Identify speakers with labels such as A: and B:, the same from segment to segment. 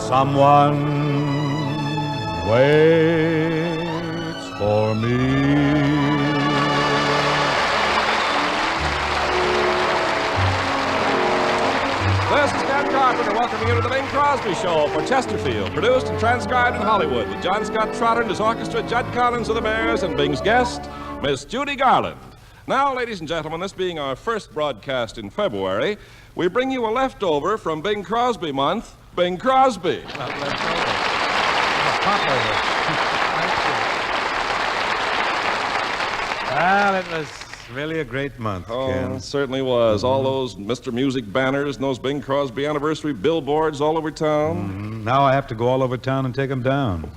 A: Someone waits for me.
B: This is Ken Carpenter welcoming you to the Bing Crosby Show for Chesterfield, produced and transcribed in Hollywood with John Scott Trotter and his orchestra, Judd Collins of the Bears, and Bing's guest, Miss Judy Garland. Now, ladies and gentlemen, this being our first broadcast in February, we bring you a leftover from Bing Crosby month, Bing Crosby.
A: Well, it was really a great month, Ken.
B: It certainly was. All those Mr. Music banners and those Bing Crosby anniversary billboards all over town.
A: Now I have to go all over town and take them down.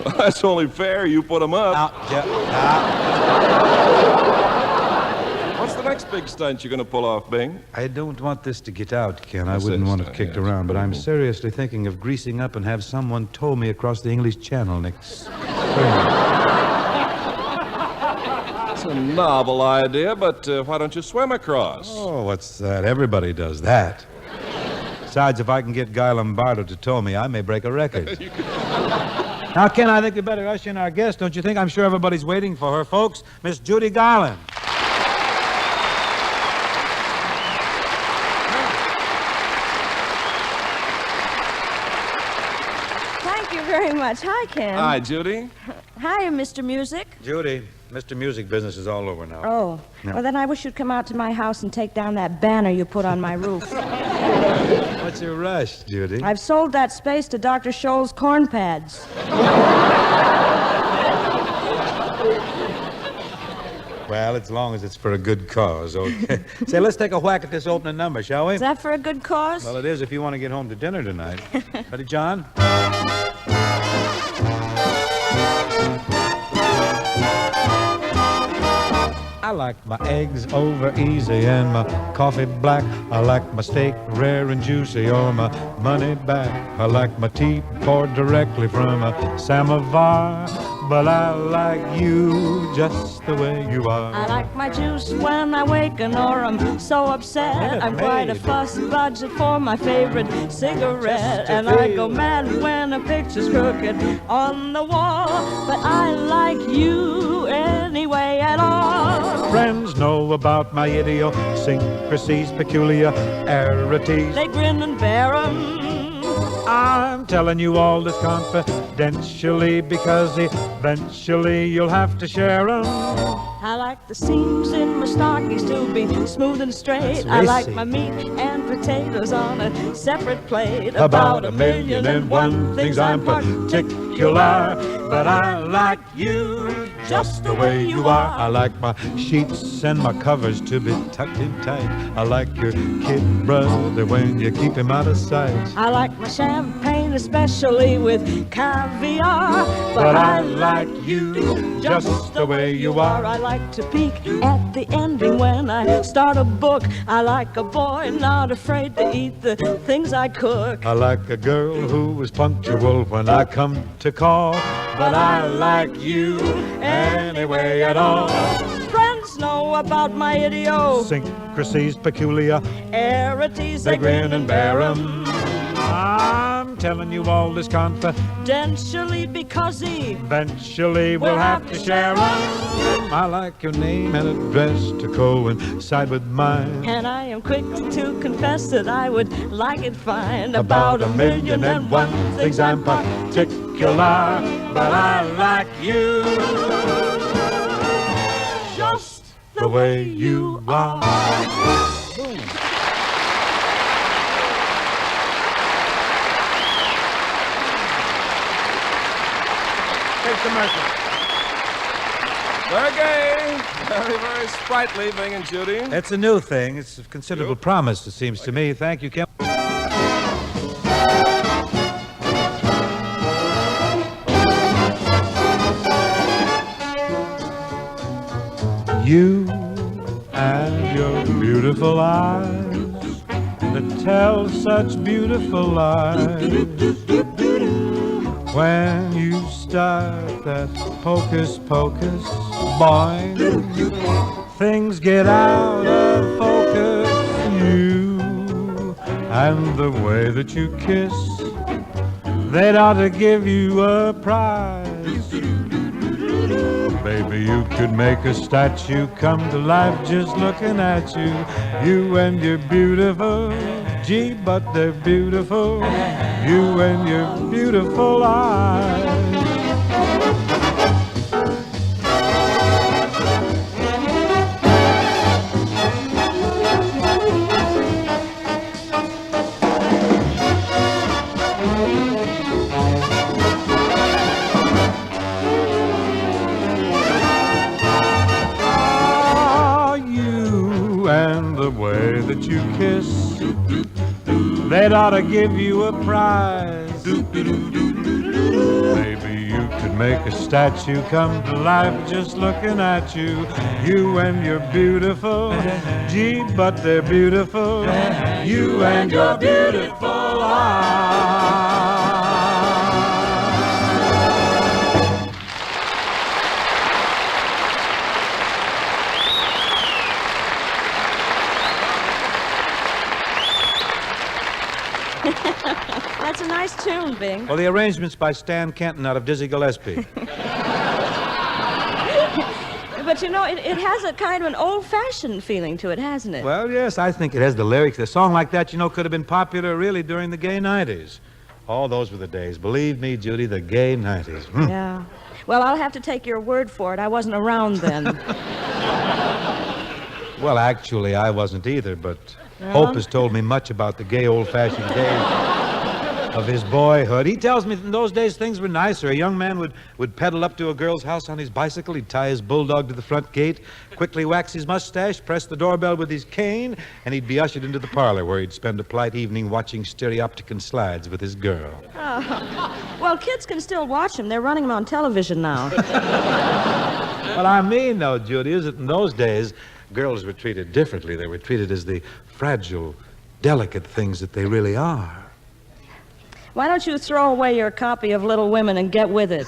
B: Well, that's only fair. You put them up. What's the next big stunt you're going to pull off, Bing?
A: I don't want this to get out, Ken. I wouldn't want it kicked around, but I'm seriously thinking of greasing up and have someone tow me across the English Channel next spring.
B: It's a novel idea, but why don't you swim across?
A: Oh, what's that? Everybody does that. Besides, if I can get Guy Lombardo to tow me, I may break a record. Now, Ken, I think we better usher in our guest, don't you think? I'm sure everybody's waiting for her, folks. Miss Judy Garland.
C: Thank you very much. Hi, Ken.
B: Hi, Judy.
C: Hi, Mr. Music.
A: Judy, Mr. Music business is all over now.
C: Oh,
A: Yeah.
C: well, then I wish you'd come out to my house and take down that banner you put on my roof.
A: What's your rush, Judy?
C: I've sold that space to Dr. Scholl's corn pads.
A: Well, as long as it's for a good cause, okay. Say, let's take a whack at this opening number, shall we?
C: Is that for a good cause?
A: Well, it is if you want to get home to dinner tonight. Ready, John? I like my eggs over easy and my coffee black. I like my steak rare and juicy or my money back. I like my tea poured directly from a samovar. But I like you just the way you are.
C: I like my juice when I waken or I'm so upset. I'm quite a fuss budget for my favorite cigarette. And I go mad when a picture's crooked on the wall. But I like you anyway at all.
A: Friends know about my idiosyncrasies, peculiarities.
C: They grin and bear 'em.
A: I'm telling you all this confidentially because eventually you'll have to share 'em.
C: I like the seams in my stockings to be smooth and straight. I like my meat and potatoes on a separate plate.
A: About 1,000,001 things I'm particular, but I like you just the way you are. I like my sheets and my covers to be tucked in tight. I like your kid brother when you keep him out of sight.
C: I like my champagne especially with caviar, but I like you just the way you are. I like to peek at the ending when I start a book. I like a boy not afraid to eat the things I cook.
A: I like a girl who is punctual when I come to call, but I like you anyway at all.
C: Friends know about my
A: Syncrasies, peculiarities,
C: they
A: grin and bear 'em. I'm telling you all this
C: confidentially because
A: eventually we'll have to share 'em. I like your name and address to coincide with mine.
C: and I am quick to confess that I would like it fine.
A: About 1,000,001 things I'm particular, but I like you just the way you are. Boom. Take the mercy.
B: Very gay. Very, very sprightly, Bing and Judy.
A: It's a new thing. It's of considerable promise, it seems to me. Thank you, Ken. You and your beautiful eyes that tell such beautiful lies. When you start that hocus pocus, boy, things get out of focus. You and the way that you kiss, they'd ought to give you a prize. Baby, you could make a statue come to life just looking at you. You and your beautiful, gee, but they're beautiful. You and your beautiful eyes. That you kiss, they'd ought to give you a prize. Maybe you could make a statue come to life just looking at you. You and your beautiful, gee, but they're beautiful. You and your beautiful eyes.
C: That's a nice tune, Bing.
A: Well, the arrangement's by Stan Kenton out of Dizzy Gillespie.
C: But, you know, it has a kind of an old-fashioned feeling to it, hasn't it?
A: Well, yes, I think it has the lyrics. A song like that, you know, could have been popular really during the gay 90s. Oh, those were the days. Believe me, Judy, the gay 90s.
C: Yeah. Well, I'll have to take your word for it. I wasn't around then.
A: Well, actually, I wasn't either, but Hope has told me much about the gay old-fashioned days of his boyhood. He tells me that in those days things were nicer. A young man would pedal up to a girl's house on his bicycle. He'd tie his bulldog to the front gate, quickly wax his mustache, press the doorbell with his cane, and he'd be ushered into the parlor where he'd spend a polite evening watching stereopticon slides with his girl.
C: Oh. Well, kids can still watch them. They're running them on television now.
A: What I mean, though, Judy, is that in those days, girls were treated differently. They were treated as the fragile, delicate things that they really are.
C: Why don't you throw away your copy of Little Women and get with it?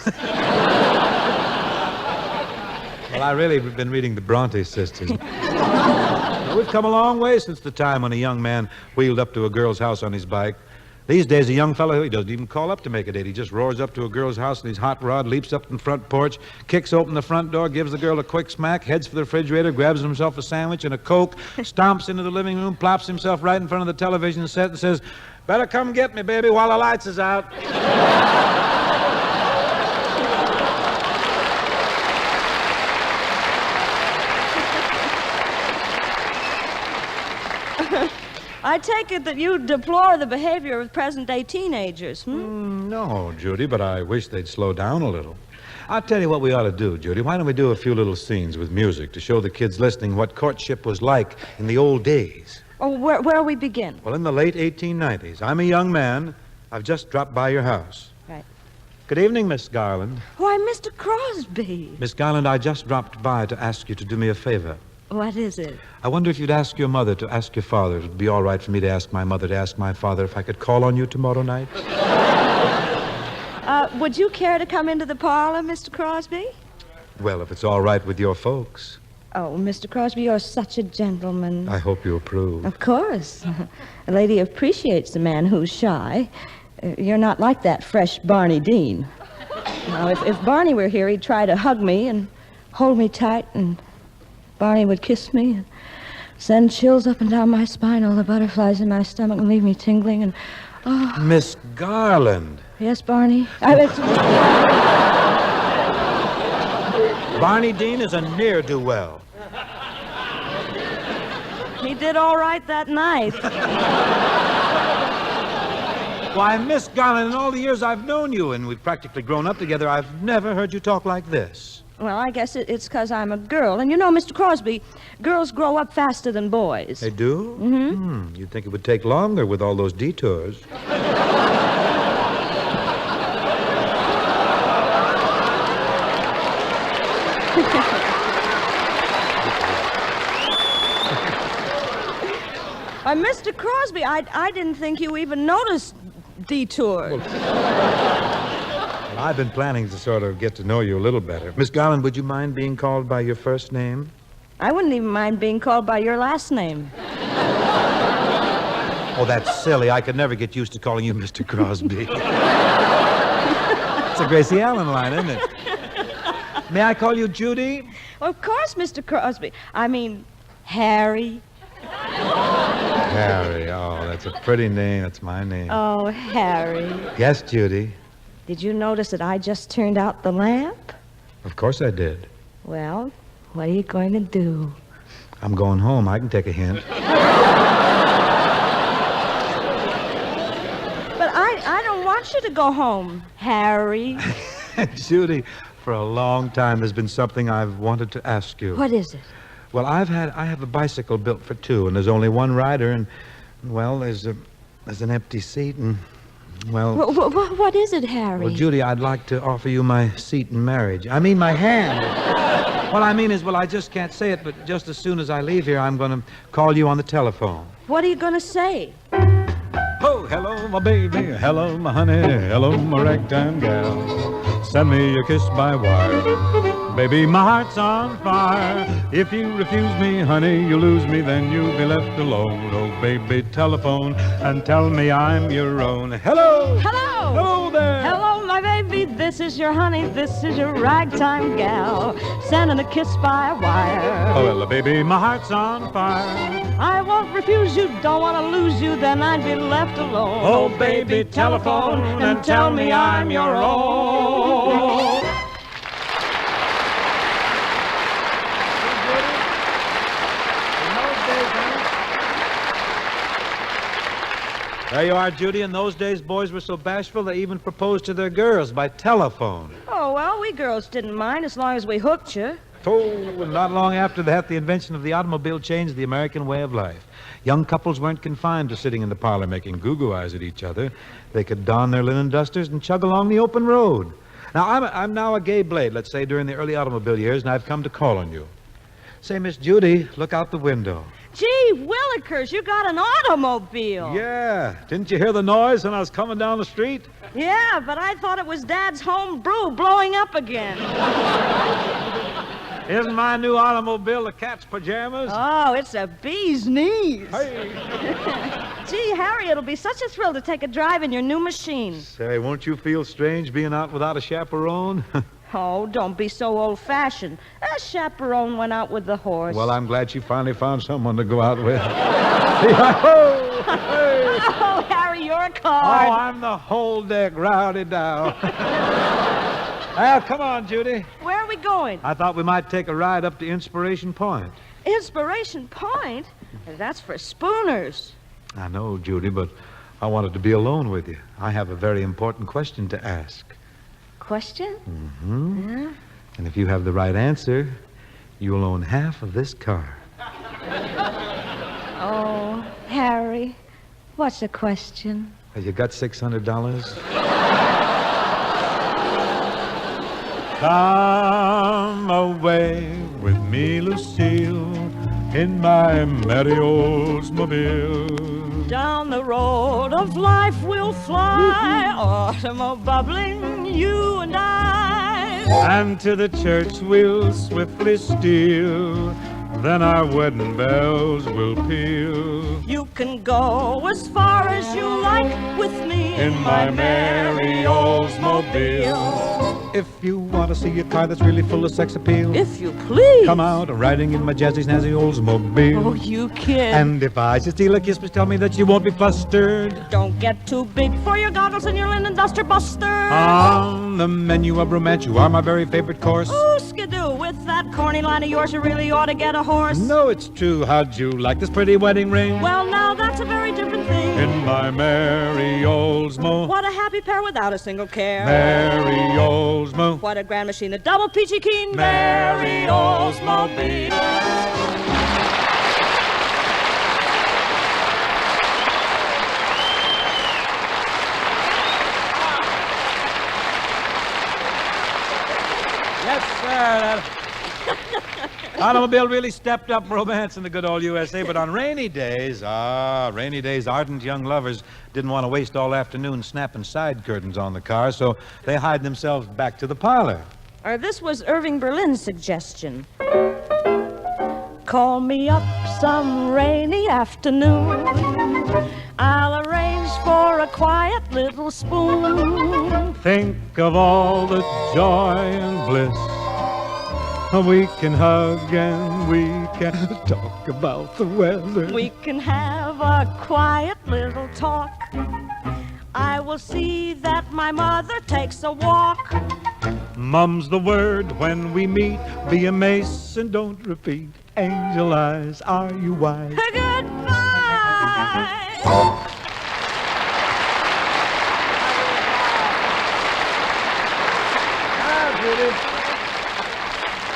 A: Well, I really have been reading the Bronte sisters. We've come a long way since the time when a young man wheeled up to a girl's house on his bike. These days, a young fellow, he doesn't even call up to make a date. He just roars up to a girl's house in his hot rod, leaps up in the front porch, kicks open the front door, gives the girl a quick smack, heads for the refrigerator, grabs himself a sandwich and a Coke, stomps into the living room, plops himself right in front of the television set and says, "Better come get me, baby, while the lights is out."
C: I take it that you deplore the behavior of present-day teenagers,
A: No, Judy, but I wish they'd slow down a little. I'll tell you what we ought to do, Judy. Why don't we do a few little scenes with music to show the kids listening what courtship was like in the old days?
C: Oh, where'll we begin?
A: Well, in the late 1890s. I'm a young man. I've just dropped by your house.
C: Right.
A: Good evening, Miss Garland.
C: Why, Mr. Crosby.
A: Miss Garland, I just dropped by to ask you to do me a favor.
C: What is it?
A: I wonder if you'd ask your mother to ask your father. It would be all right for me to ask my mother to ask my father if I could call on you tomorrow night.
C: Would you care to come into the parlor, Mr. Crosby?
A: Well, if it's all right with your folks.
C: Oh, Mr. Crosby, you're such a gentleman.
A: I hope you approve.
C: Of course. A lady appreciates the man who's shy. You're not like that fresh Barney Dean. Now, if Barney were here, he'd try to hug me and hold me tight, and Barney would kiss me and send chills up and down my spine, all the butterflies in my stomach, and leave me tingling, and oh.
A: Miss Garland.
C: Yes, Barney?
A: Barney Dean is a ne'er-do-well.
C: He did all right that night.
A: Why, Miss Garland, in all the years I've known you, and we've practically grown up together, I've never heard you talk like this.
C: Well, I guess it's because I'm a girl. And you know, Mr. Crosby, girls grow up faster than boys.
A: They do?
C: Mm-hmm.
A: You'd think it would take longer with all those detours.
C: Mr. Crosby, I didn't think you even noticed detours.
A: I've been planning to sort of get to know you a little better. Miss Garland, would you mind being called by your first name?
C: I wouldn't even mind being called by your last name.
A: Oh, that's silly. I could never get used to calling you Mr. Crosby. It's a Gracie Allen line, isn't it? May I call you Judy?
C: Of course, Mr. Crosby. I mean, Harry.
A: Harry. Oh, that's a pretty name. That's my name.
C: Oh, Harry.
A: Yes, Judy.
C: Did you notice that I just turned out the lamp?
A: Of course I did.
C: Well, what are you going to do?
A: I'm going home. I can take a hint.
C: But I don't want you to go home, Harry.
A: Judy, for a long time there's been something I've wanted to ask you.
C: What is it?
A: Well, I have a bicycle built for two, and there's only one rider, and, well, there's an empty seat, and, well...
C: What is it, Harry?
A: Well, Judy, I'd like to offer you my seat in marriage. I mean, my hand. What I mean is, well, I just can't say it, but just as soon as I leave here, I'm going to call you on the telephone.
C: What are you going to say?
A: Oh, hello, my baby. Hello, my honey. Hello, my ragtime gal. Send me a kiss by wire. Baby, my heart's on fire. If you refuse me, honey, you lose me, then you'll be left alone. Oh, baby, telephone and tell me I'm your own. Hello!
C: Hello!
A: Hello there!
C: Hello, my baby. This is your honey. This is your ragtime gal. Sending a kiss by wire.
A: Oh, well, baby, my heart's on fire.
C: I won't refuse you. Don't want to lose you. Then I'd be left alone.
A: Oh, baby, telephone and tell me I'm your own. There you are, Judy. In those days, boys were so bashful they even proposed to their girls by telephone.
C: Oh, well, we girls didn't mind as long as we hooked you.
A: Oh, and not long after that, the invention of the automobile changed the American way of life. Young couples weren't confined to sitting in the parlor making goo-goo eyes at each other. They could don their linen dusters and chug along the open road. Now, I'm now a gay blade, let's say, during the early automobile years, and I've come to call on you. Say, Miss Judy, look out the window.
C: Gee, Willikers, you got an automobile.
A: Yeah. Didn't you hear the noise when I was coming down the street?
C: Yeah, but I thought it was Dad's home brew blowing up again.
A: Isn't my new automobile a cat's pajamas?
C: Oh, it's a bee's knees.
A: Hey.
C: Gee, Harry, it'll be such a thrill to take a drive in your new machine.
A: Say, won't you feel strange being out without a chaperone?
C: Oh, don't be so old-fashioned. A chaperone went out with the horse.
A: Well, I'm glad you finally found someone to go out with.
C: Oh, Harry, you're a card.
A: Oh, I'm the whole deck rowdy down. Well, come on, Judy.
C: Where are we going?
A: I thought we might take a ride up to Inspiration Point.
C: Inspiration Point? That's for spooners.
A: I know, Judy, but I wanted to be alone with you. I have a very important question to ask.
C: Question?
A: Mm-hmm.
C: Yeah?
A: And if you have the right answer, you'll own half of this car.
C: Oh, Harry, what's the question?
A: Have you got $600? Come away with me, Lucille, in my merry Oldsmobile.
C: Down the road of life we'll fly, autumn bubbling, you and I.
A: And to the church we'll swiftly steal, then our wedding bells will peal.
C: You can go as far as you like with me
A: In my merry Oldsmobile. If you want to see a car that's really full of sex appeal,
C: If you please.
A: come out riding in my jazzy, snazzy Oldsmobile.
C: Oh, you kid.
A: And if I should steal a kiss, please tell me that you won't be flustered.
C: Don't get too big for your goggles and your linen duster buster.
A: On the menu of romance, you are my very favorite course.
C: Ooh, skidoo, with that corny line of yours, you really ought to get a horse.
A: No, it's true. How'd you like this pretty wedding ring?
C: Well, now that's a very different thing.
A: In my merry Oldsmo.
C: What a happy pair without a single care.
A: Merry Oldsmo.
C: What a grand machine, the double peachy keen.
A: Merry Oldsmobile.
D: Yes, sir.
A: Automobile really stepped up romance in the good old USA, but on rainy days, ardent young lovers didn't want to waste all afternoon snapping side curtains on the car, so they hied themselves back to the parlor.
C: This was Irving Berlin's suggestion. Call me up some rainy afternoon. I'll arrange for a quiet little spoon.
A: Think of all the joy and bliss. We can hug and we can talk about the weather.
C: We can have a quiet little talk. I will see that my mother takes a walk.
A: Mum's the word when we meet. Be a mace and don't repeat. Angel eyes, are you wise?
C: Goodbye.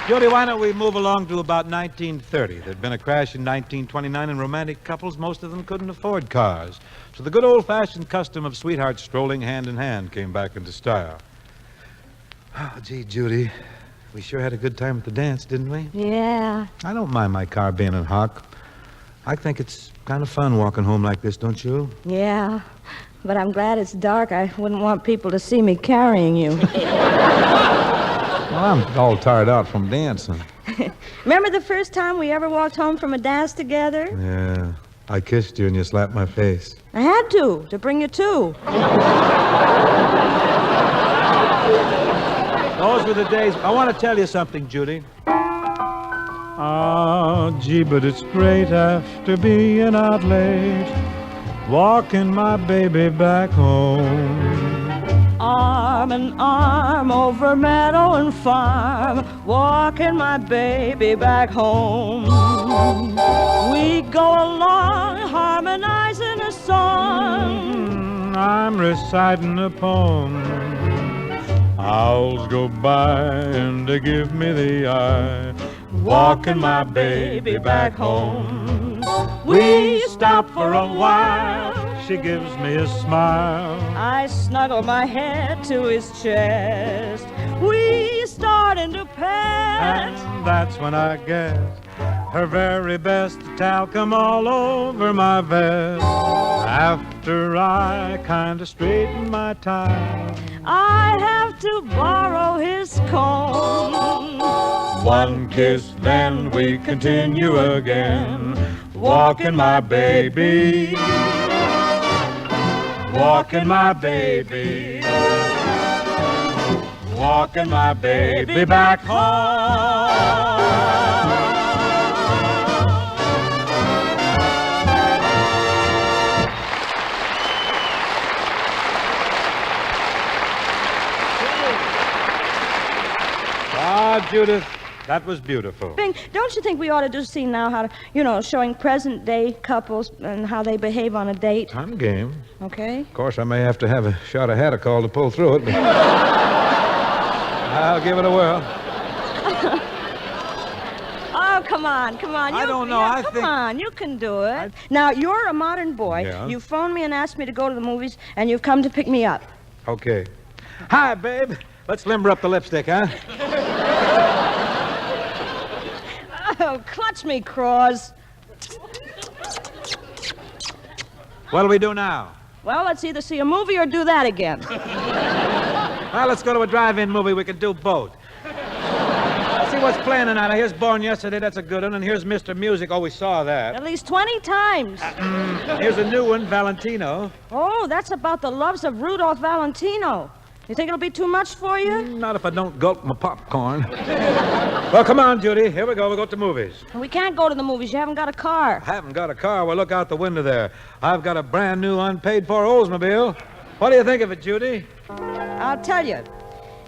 A: Judy, why don't we move along to about 1930? There'd been a crash in 1929, and romantic couples, most of them couldn't afford cars. So the good old-fashioned custom of sweethearts strolling hand in hand came back into style. Oh, gee, Judy, we sure had a good time at the dance, didn't we?
C: Yeah.
A: I don't mind my car being in hock. I think it's kind of fun walking home like this, don't you?
C: Yeah. But I'm glad it's dark. I wouldn't want people to see me carrying you.
A: Well, I'm all tired out from dancing.
C: Remember the first time we ever walked home from a dance together?
A: Yeah. I kissed you and you slapped my face.
C: I had to bring you to.
A: Those were the days. I want to tell you something, Judy. Ah, gee, but it's great after being out late, walking my baby back home.
C: Arm in arm over meadow and farm, walking my baby back home. We go along harmonizing a song.
A: I'm reciting a poem. Owls go by and they give me the eye, walking my baby back home. We stop for a while, she gives me a smile.
C: I snuggle my head to his chest. We start into pet.
A: And that's when I guess her very best talcum all over my vest. After I kind of straighten my tie,
C: I have to borrow his comb.
A: one kiss, then we continue again, walking my baby, walking my baby, walking my baby back home. Ah, Judith, that was beautiful.
C: Bing, don't you think we ought to do scene now how to, showing present-day couples and how they behave on a date?
A: I'm game.
C: Okay.
A: Of course, I may have to have a shot of Hadacol to pull through it, but I'll give it a whirl.
C: Oh, come on.
A: I don't know. I
C: Come
A: think...
C: on, you can do it. Now, you're a modern boy.
A: Yeah.
C: You phoned me and asked me to go to the movies, and you've come to pick me up.
A: Okay. Hi, babe. Let's limber up the lipstick, huh?
C: Oh, clutch me, Cross.
A: What'll we do now?
C: Well, let's either see a movie or do that again.
A: Well, let's go to a drive-in movie. We can do both. See what's playing tonight. Here's Born Yesterday. That's a good one. And here's Mr. Music. Oh, we saw that.
C: At least 20 times.
A: Here's a new one, Valentino.
C: Oh, that's about the loves of Rudolph Valentino. You think it'll be too much for you?
A: Not if I don't gulp my popcorn. Well, come on, Judy. Here we go. We'll go to the movies.
C: We can't go to the movies. You haven't got a car.
A: I haven't got a car. Well, look out the window there. I've got a brand new unpaid-for Oldsmobile. What do you think of it, Judy?
C: I'll tell you.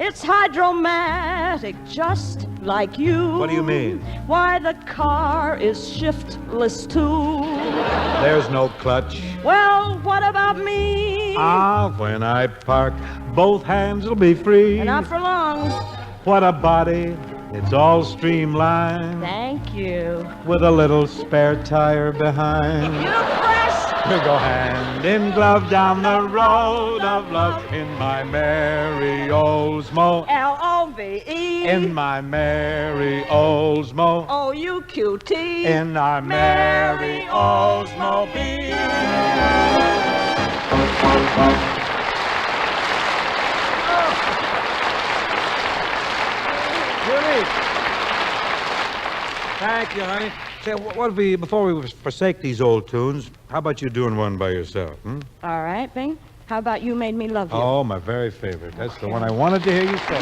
C: It's hydromatic, just like you.
A: What do you mean?
C: Why, the car is shiftless, too.
A: There's no clutch.
C: Well, what about me?
A: Ah, when I park, both hands will be free.
C: And not for long.
A: What a body. It's all streamlined.
C: Thank you.
A: With a little spare tire behind.
C: You press
A: We'll go hand in glove down the road of love in my merry Oldsmo.
C: L-O-V-E.
A: In my merry Oldsmo.
C: O-U-Q-T.
A: In our merry Oldsmobile. Judy. Thank you, honey. Say, what if we, before we forsake these old tunes, how about you doing one by yourself, hmm?
C: All right, Bing. How about You Made Me Love You?
A: Oh, my very favorite. That's the one I wanted to hear you say.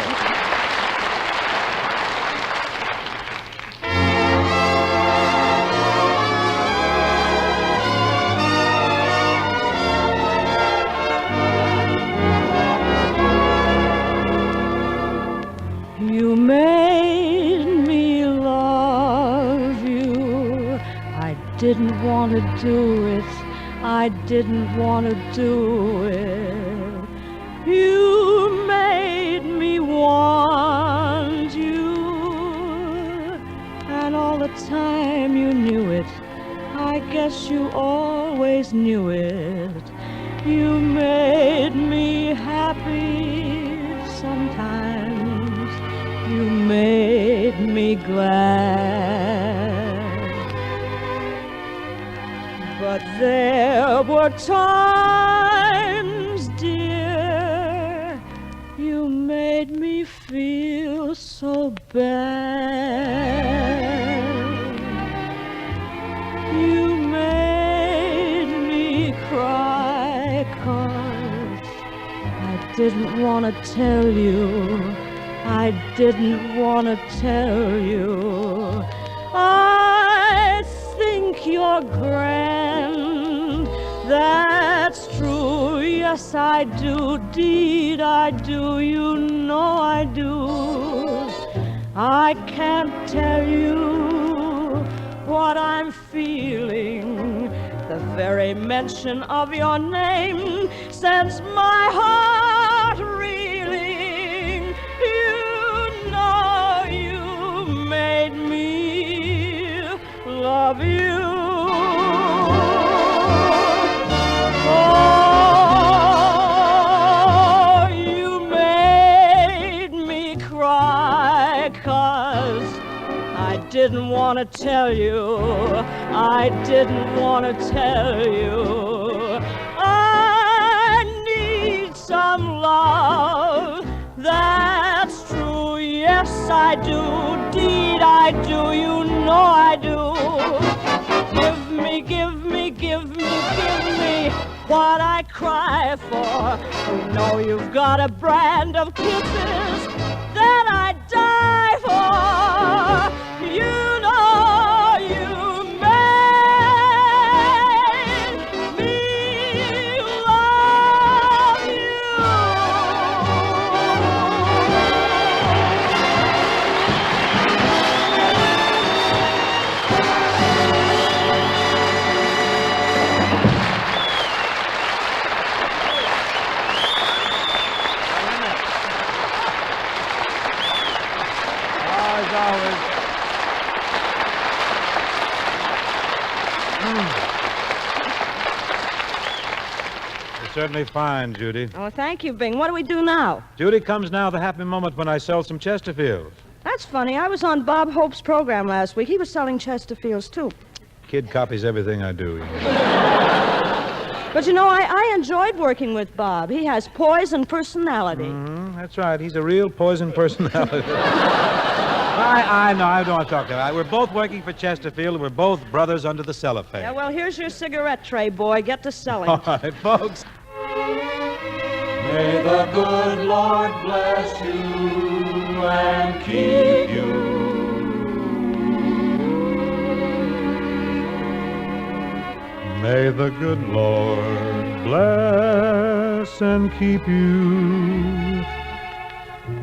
C: You made me love you. I didn't want to do it. I didn't want to do it. You made me want you. And all the time you knew it. I guess you always knew it. You made me happy sometimes. You made me glad. But there were times, dear, you made me feel so bad. You made me cry 'cause I didn't want to tell you. I didn't want to tell you. I think you're grand. That's true. Yes, I do. Deed, I do. You know I do. I can't tell you what I'm feeling. The very mention of your name sends my heart reeling. You know you made me love you. Oh, you made me cry 'cause I didn't want to tell you. I didn't want to tell you. I need some love. That's true. Yes, I do. Deed, I do. You know I do. Give me, give me, give me, give me what I cry for. You know you've got a brand of kisses that I die for. You know you made me love you.
A: As always. You're certainly fine, Judy.
C: Oh, thank you, Bing. What do we do now?
A: Judy, comes now the happy moment when I sell some Chesterfields.
C: That's funny. I was on Bob Hope's program last week. He was selling Chesterfields, too.
A: Kid copies everything I do.
C: But, you know, I enjoyed working with Bob. He has poise and personality.
A: Mm-hmm, that's right. He's a real poison personality. I know. I don't want to talk about it. We're both working for Chesterfield, and we're both brothers under the cellophane.
C: Yeah, well, here's your cigarette tray, boy. Get to selling.
A: All right, folks.
D: May the good Lord bless you and keep you.
A: May the good Lord bless and keep you,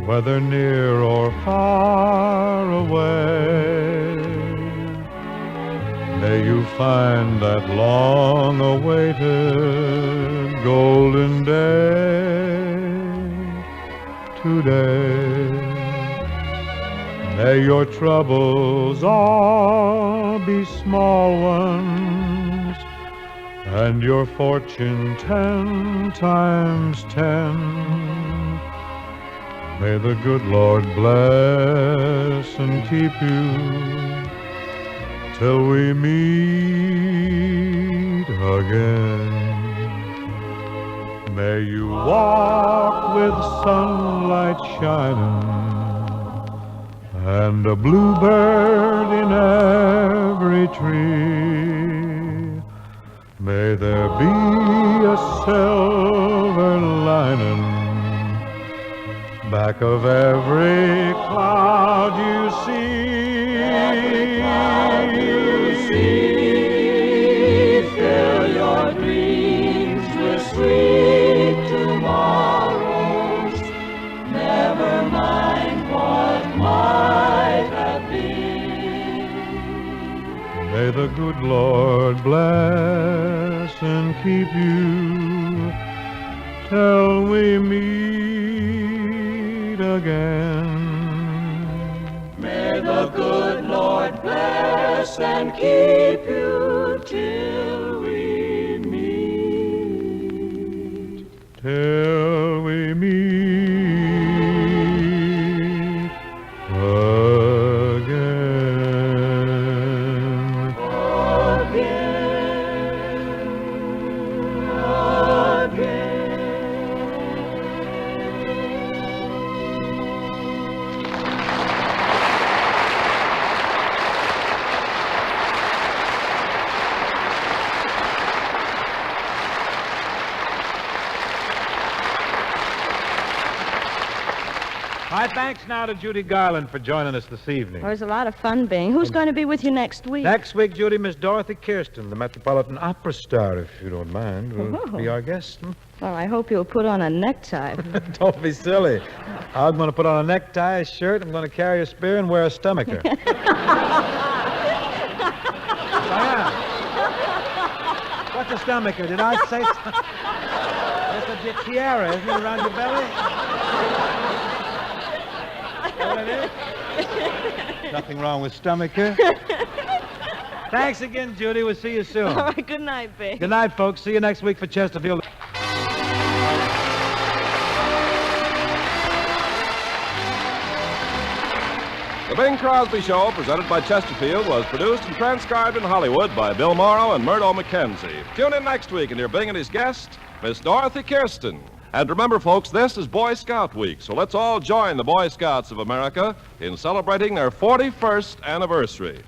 A: whether near or far away. May you find that long-awaited golden day today. May your troubles all be small ones, and your fortune 10 times 10. May the good Lord bless and keep you till we meet again. May you walk with sunlight shining and a bluebird in every tree. May there be a silver lining back of every cloud you see.
D: Every cloud you see. Fill your dreams with sweet tomorrows. Never mind what might have been.
A: May the good Lord bless and keep you till we meet again.
D: May the good Lord bless and keep you till we meet.
A: Till we meet again.
E: My thanks now to Judy Garland for joining us this evening.
C: It was a lot of fun, Bing. Who's going to be with you next week?
E: Next week, Judy, Miss Dorothy Kirsten, the Metropolitan Opera star, if you don't mind, will be our guest.
C: Well, I hope you'll put on a necktie.
E: Don't be silly. I'm going to put on a necktie, a shirt, I'm going to carry a spear, and wear a stomacher. I am. What's a stomacher? Did I say so? It's a tiara, isn't it, around your belly? What it is? Nothing wrong with stomacher. Thanks again, Judy. We'll see you soon.
C: All right, good night, Bing.
E: Good night, folks. See you next week for Chesterfield.
B: The Bing Crosby Show, presented by Chesterfield, was produced and transcribed in Hollywood by Bill Morrow and Murdo McKenzie. Tune in next week and hear Bing and his guest, Miss Dorothy Kirsten. And remember, folks, this is Boy Scout Week, so let's all join the Boy Scouts of America in celebrating their 41st anniversary.